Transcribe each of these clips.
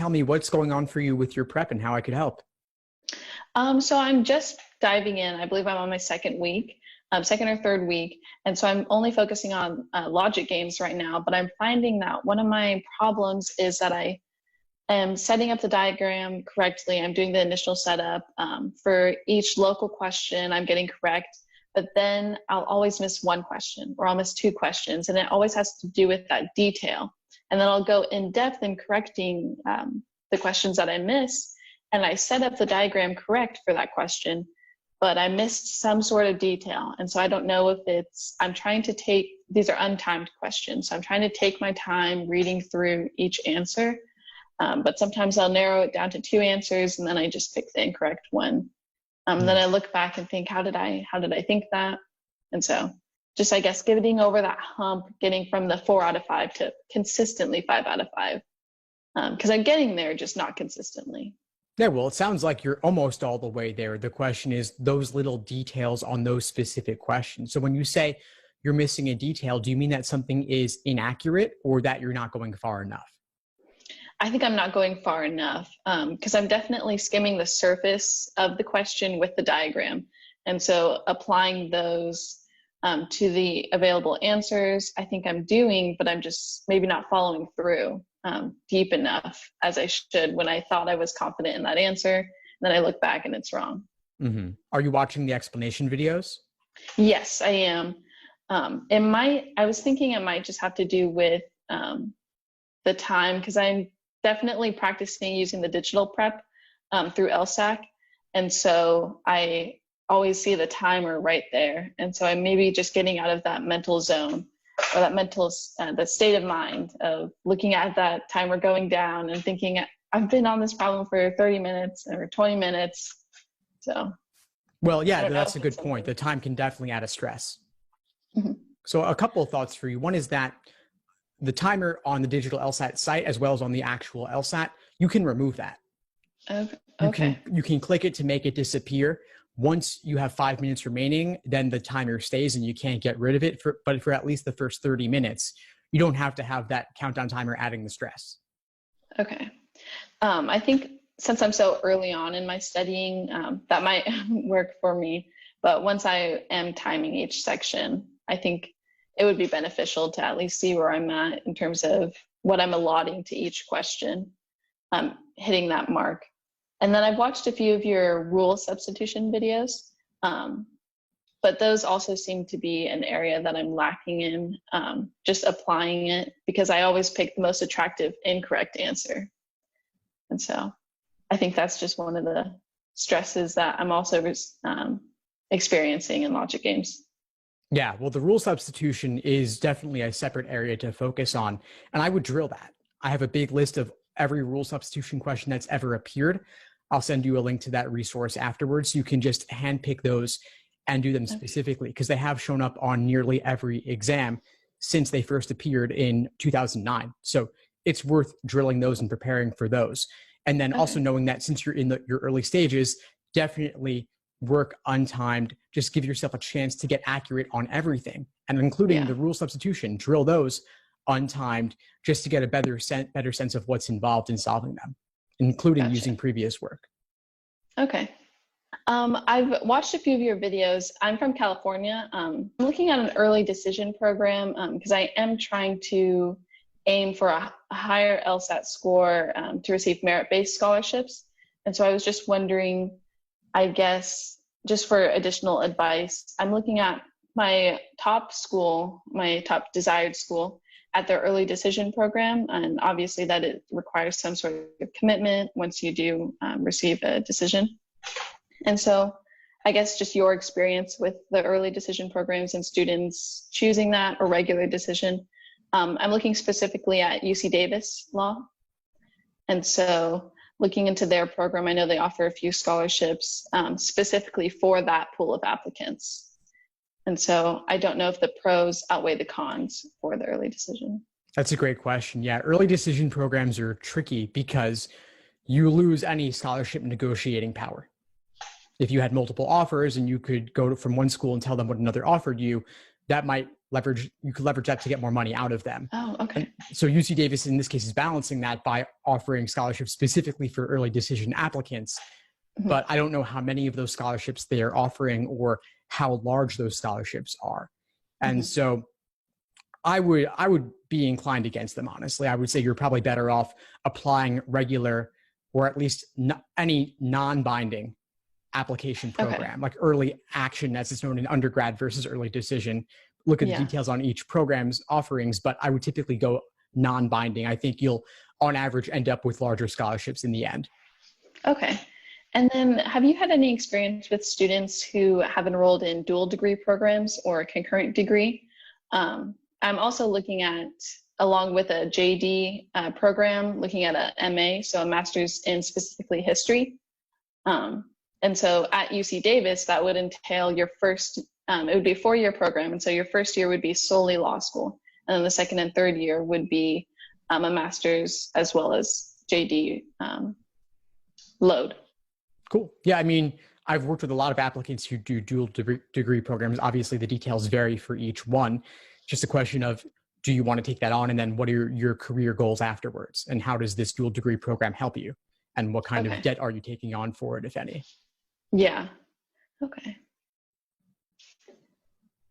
tell me what's going on for you with your prep and how I could help. So I'm just diving in. I believe I'm on my second week, second or third week. And so I'm only focusing on logic games right now, but I'm finding that one of my problems is that I am setting up the diagram correctly. I'm doing the initial setup for each local question I'm getting correct, but then I'll always miss one question or I'll miss two questions. And it always has to do with that detail. And then I'll go in depth in correcting the questions that I miss. And I set up the diagram correct for that question, but I missed some sort of detail. And so I don't know if I'm trying to these are untimed questions. So I'm trying to take my time reading through each answer. But sometimes I'll narrow it down to two answers and then I just pick the incorrect one. Then I look back and think, how did I think that? And so just, I guess, getting over that hump, getting from the 4 out of 5 to consistently 5 out of 5. Because I'm getting there, just not consistently. Yeah, well, it sounds like you're almost all the way there. The question is those little details on those specific questions. So when you say you're missing a detail, do you mean that something is inaccurate or that you're not going far enough? I think I'm not going far enough because I'm definitely skimming the surface of the question with the diagram. And so applying those to the available answers, I think I'm doing, but I'm just maybe not following through deep enough as I should when I thought I was confident in that answer. And then I look back and it's wrong. Mm-hmm. Are you watching the explanation videos? Yes, I am. I was thinking it might just have to do with the time because I'm definitely practicing using the digital prep through LSAT. And so I always see the timer right there. And so I'm maybe just getting out of that mental zone or that mental, the state of mind of looking at that timer going down and thinking, I've been on this problem for 30 minutes or 20 minutes. So. Well, yeah, that's a good point. The time can definitely add a stress. Mm-hmm. So a couple of thoughts for you. One is that the timer on the digital LSAT site, as well as on the actual LSAT, you can remove that. Okay. You can click it to make it disappear. Once you have 5 minutes remaining, then the timer stays and you can't get rid of it. But for at least the first 30 minutes, you don't have to have that countdown timer adding the stress. Okay. I think since I'm so early on in my studying, that might work for me. But once I am timing each section, I think it would be beneficial to at least see where I'm at in terms of what I'm allotting to each question, hitting that mark. And then I've watched a few of your rule substitution videos, but those also seem to be an area that I'm lacking in, just applying it because I always pick the most attractive incorrect answer. And so I think that's just one of the stresses that I'm also experiencing in logic games. Yeah, well, the rule substitution is definitely a separate area to focus on, and I would drill that. I have a big list of every rule substitution question that's ever appeared. I'll send you a link to that resource afterwards. You can just handpick those and do them specifically because they have shown up on nearly every exam since they first appeared in 2009. So it's worth drilling those and preparing for those. And then also knowing that since you're in your early stages, definitely work untimed. Just give yourself a chance to get accurate on everything, and including the rule substitution. Drill those untimed just to get a better sense of what's involved in solving them, including using previous work. Okay. I've watched a few of your videos. I'm from California. I'm looking at an early decision program because I am trying to aim for a higher LSAT score to receive merit-based scholarships. And so I was just wondering, I guess, just for additional advice, I'm looking at my top school, my top desired school at their early decision program. And obviously that it requires some sort of commitment once you do receive a decision. And so I guess just your experience with the early decision programs and students choosing that or regular decision. I'm looking specifically at UC Davis Law. And so looking into their program, I know they offer a few scholarships specifically for that pool of applicants. And so I don't know if the pros outweigh the cons for the early decision. That's a great question. Yeah, early decision programs are tricky because you lose any scholarship negotiating power. if you had multiple offers and you could go from one school and tell them what another offered you, that might you could leverage that to get more money out of them. Oh, okay. And so UC Davis in this case is balancing that by offering scholarships specifically for early decision applicants. Mhm. But I don't know how many of those scholarships they are offering or how large those scholarships are. And Mhm. so I would be inclined against them, honestly. I would say you're probably better off applying regular or at least any non-binding application program, like early action as it's known in undergrad versus early decision. Look at the Yeah. details on each program's offerings, but I would typically go non-binding. I think you'll on average end up with larger scholarships in the end. Okay. And then have you had any experience with students who have enrolled in dual degree programs or a concurrent degree? I'm also looking at, along with a JD program, looking at a MA, so a master's in specifically history. And so at UC Davis, that would entail your first, it would be a 4-year program. And so your first year would be solely law school. And then the second and third year would be a master's as well as JD load. Cool. Yeah, I mean, I've worked with a lot of applicants who do dual degree programs. Obviously, the details vary for each one. Just a question of, do you want to take that on? And then what are your career goals afterwards? And how does this dual degree program help you? And what kind of debt are you taking on for it, if any? Yeah. Okay.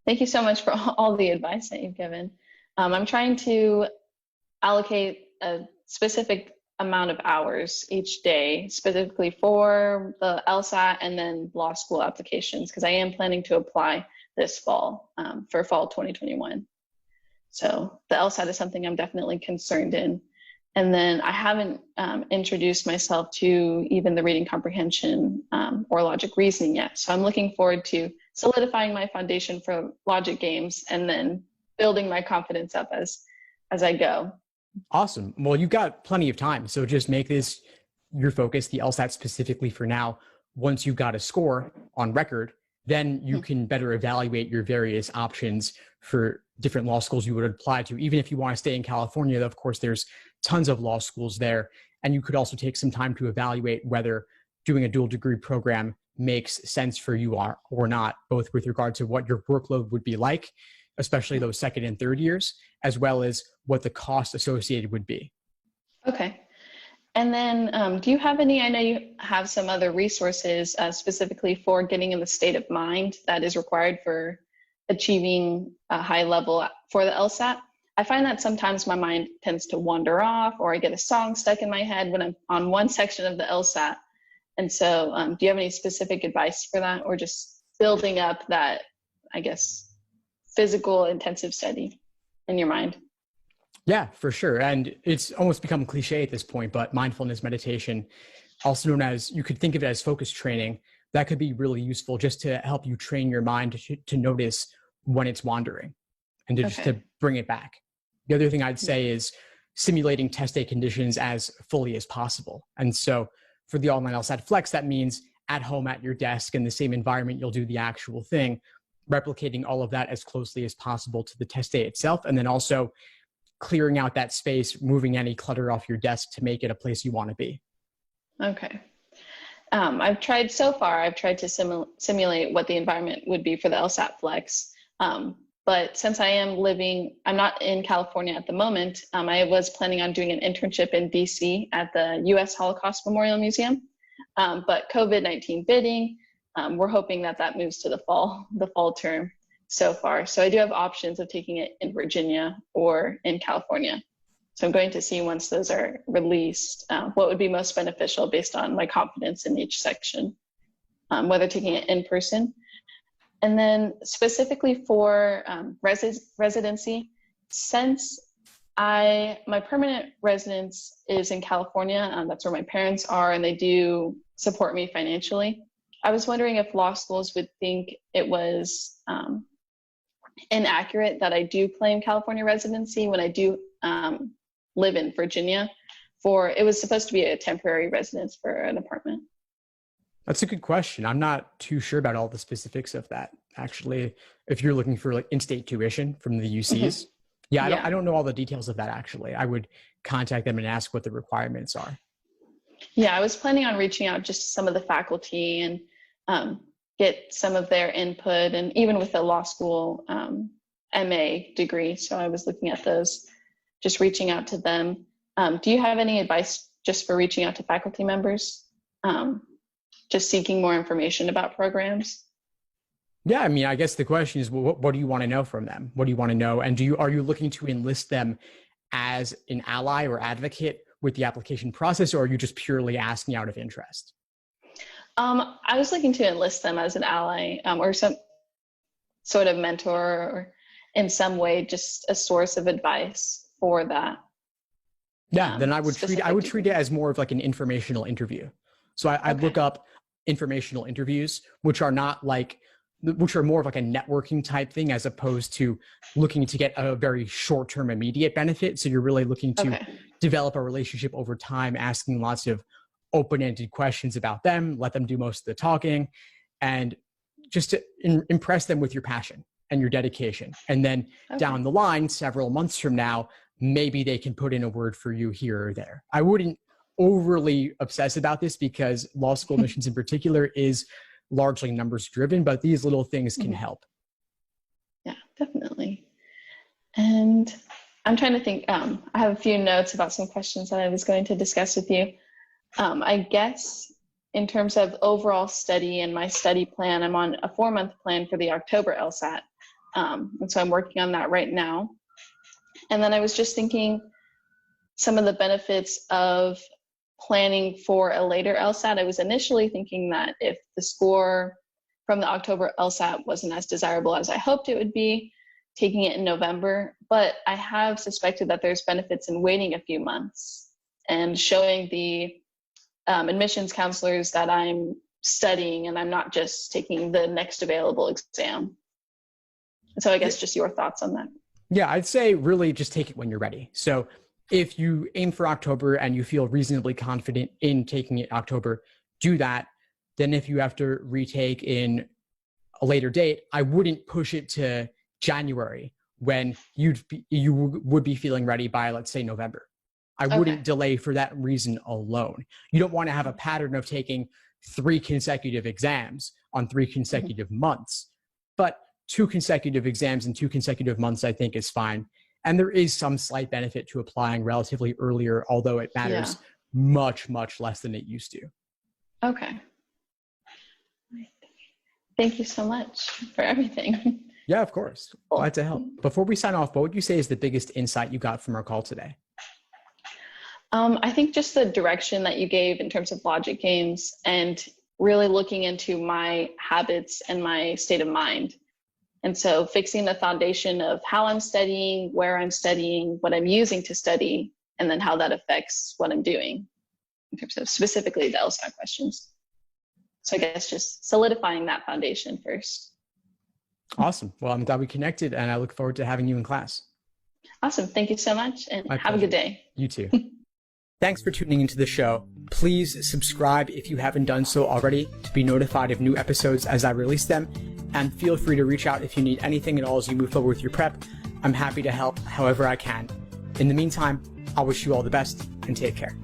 Thank you so much for all the advice that you've given. I'm trying to allocate a specific amount of hours each day, specifically for the LSAT and then law school applications, because I am planning to apply this fall for fall 2021. So the LSAT is something I'm definitely concerned in. And then I haven't introduced myself to even the reading comprehension or logic reasoning yet. So I'm looking forward to solidifying my foundation for logic games and then building my confidence up as I go. Awesome. Well, you've got plenty of time. So just make this your focus, the LSAT specifically for now. Once you've got a score on record, then you can better evaluate your various options for different law schools you would apply to. Even if you want to stay in California, of course, there's tons of law schools there. And you could also take some time to evaluate whether doing a dual degree program makes sense for you or not, both with regard to what your workload would be like, especially those second and third years, as well as what the cost associated would be. Okay. And then do you have any, I know you have some other resources specifically for getting in the state of mind that is required for achieving a high level for the LSAT. I find that sometimes my mind tends to wander off, or I get a song stuck in my head when I'm on one section of the LSAT. And so do you have any specific advice for that, or just building up that, I guess, physical intensive study in your mind? Yeah, for sure. And it's almost become cliche at this point, but mindfulness meditation, also known as, you could think of it as focus training, that could be really useful just to help you train your mind to notice when it's wandering and to just to bring it back. The other thing I'd say is simulating test day conditions as fully as possible. And so for the online LSAT Flex, that means at home at your desk in the same environment you'll do the actual thing, replicating all of that as closely as possible to the test day itself, and then also clearing out that space, moving any clutter off your desk to make it a place you want to be. Okay. I've tried to simulate what the environment would be for the LSAT Flex. But since I'm not in California at the moment, I was planning on doing an internship in DC at the US Holocaust Memorial Museum. But COVID-19 bidding, we're hoping that moves to the fall term so far. So I do have options of taking it in Virginia or in California. So I'm going to see, once those are released, what would be most beneficial based on my confidence in each section, whether taking it in person. And then specifically for residency, since my permanent residence is in California, that's where my parents are, and they do support me financially. I was wondering if law schools would think it was inaccurate that I do claim California residency when I do live in Virginia. It was supposed to be a temporary residence for an apartment. That's a good question. I'm not too sure about all the specifics of that. Actually, if you're looking for like in-state tuition from the UCs, I don't know all the details of that actually. I would contact them and ask what the requirements are. Yeah, I was planning on reaching out just to some of the faculty and get some of their input, and even with the law school MA degree. So I was looking at those, just reaching out to them. Do you have any advice just for reaching out to faculty members, just seeking more information about programs? Yeah, I mean, I guess the question is, what do you want to know from them? What do you want to know? And are you looking to enlist them as an ally or advocate with the application process, or are you just purely asking out of interest? I was looking to enlist them as an ally, or some sort of mentor, or in some way, just a source of advice for that. Yeah, then I would treat it as more of like an informational interview. So I'd look up informational interviews, which are more of like a networking type thing, as opposed to looking to get a very short-term immediate benefit. So you're really looking to develop a relationship over time, asking lots of open-ended questions about them, let them do most of the talking, and just to impress them with your passion and your dedication. And then down the line, several months from now, maybe they can put in a word for you here or there. I wouldn't overly obsess about this, because law school admissions in particular is largely numbers driven, but these little things can help. Yeah, definitely. And I'm trying to think, I have a few notes about some questions that I was going to discuss with you. I guess in terms of overall study and my study plan, I'm on a 4-month plan for the October LSAT. And so I'm working on that right now. And then I was just thinking some of the benefits of planning for a later LSAT. I was initially thinking that if the score from the October LSAT wasn't as desirable as I hoped it would be, taking it in November, but I have suspected that there's benefits in waiting a few months and showing the admissions counselors that I'm studying and I'm not just taking the next available exam. So I guess just your thoughts on that. Yeah, I'd say really just take it when you're ready. So if you aim for October and you feel reasonably confident in taking it October, do that. Then if you have to retake in a later date, I wouldn't push it to January when you would be feeling ready by, let's say, November. I wouldn't delay for that reason alone. You don't want to have a pattern of taking 3 consecutive exams on 3 consecutive months, but 2 consecutive exams in 2 consecutive months, I think, is fine. And there is some slight benefit to applying relatively earlier, although it matters much, much less than it used to. Okay. Thank you so much for everything. Yeah, of course. Glad to help. Before we sign off, what would you say is the biggest insight you got from our call today? I think just the direction that you gave in terms of logic games and really looking into my habits and my state of mind. And so fixing the foundation of how I'm studying, where I'm studying, what I'm using to study, and then how that affects what I'm doing in terms of specifically the LSAT questions. So I guess just solidifying that foundation first. Awesome. Well, I'm glad we connected, and I look forward to having you in class. Awesome. Thank you so much, and have a good day. You too. Thanks for tuning into the show. Please subscribe if you haven't done so already to be notified of new episodes as I release them. And feel free to reach out if you need anything at all as you move forward with your prep. I'm happy to help however I can. In the meantime, I'll wish you all the best and take care.